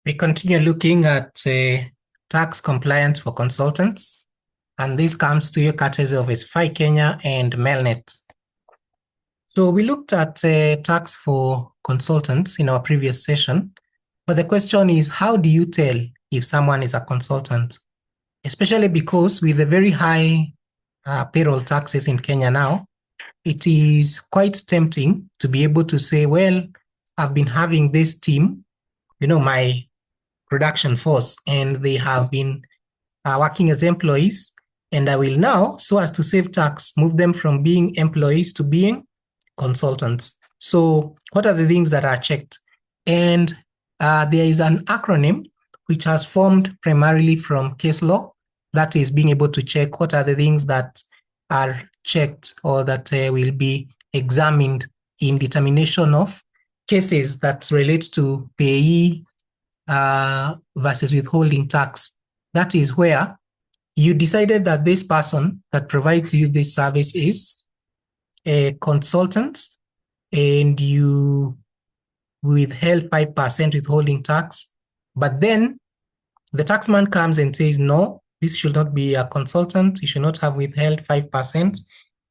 We continue looking at tax compliance for consultants, and this comes to you courtesy of SFI Kenya and Melnet. So we looked at tax for consultants in our previous session, but the question is, how do you tell if someone is a consultant? Especially because with the very high payroll taxes in Kenya now, it is quite tempting to be able to say, well, I've been having this team, my production force, and they have been working as employees, and I will now, so as to save tax, move them from being employees to being consultants. So what are the things that are checked? And there is an acronym which has formed primarily from case law, that is being able to check what are the things that are checked or that will be examined in determination of cases that relate to payee versus withholding tax. That is where you decided that this person that provides you this service is a consultant and you withheld 5% withholding tax, but then the taxman comes and says, no, this should not be a consultant. You should not have withheld 5%.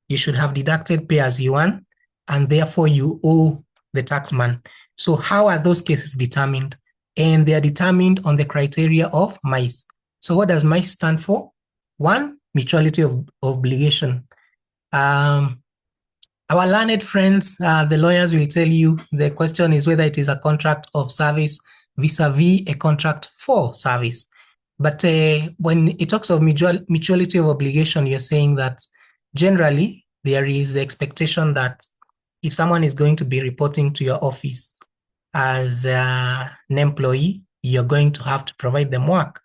You should have deducted pay as you earn, and therefore you owe the taxman. So how are those cases determined? And they are determined on the criteria of MICE. So what does MICE stand for? One, mutuality of obligation. Our learned friends, the lawyers, will tell you the question is whether it is a contract of service vis-a-vis a contract for service. But when it talks of mutuality of obligation, you're saying that generally there is the expectation that if someone is going to be reporting to your office as an employee, you're going to have to provide them work.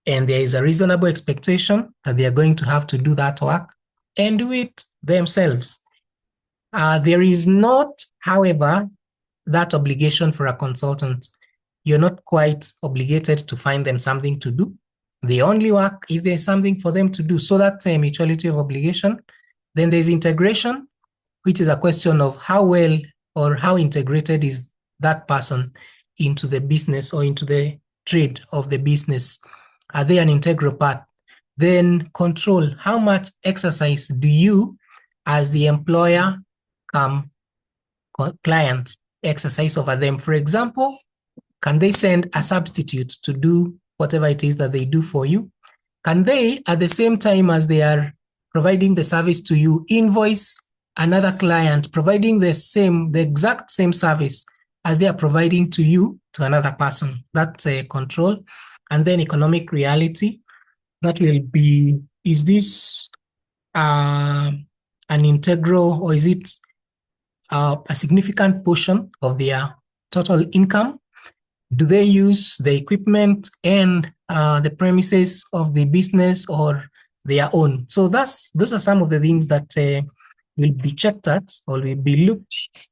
And there is a reasonable expectation that they are going to have to do that work and do it themselves. There is not, however, that obligation for a consultant. You're not quite obligated to find them something to do. They only work if there's something for them to do. So that's a mutuality of obligation. Then there's integration, which is a question of how well or how integrated is that person into the business or into the trade of the business. Are they an integral part? Then control, how much exercise do you as the employer clients exercise over them? For example, can they send a substitute to do whatever it is that they do for you? Can they, at the same time as they are providing the service to you, invoice another client providing the exact same service as they are providing to you to another person? That's a control. And then economic reality, that will be, is this an integral, or is it a significant portion of their total income? Do they use the equipment and the premises of the business or their own? So those are some of the things that will be checked at or will be looked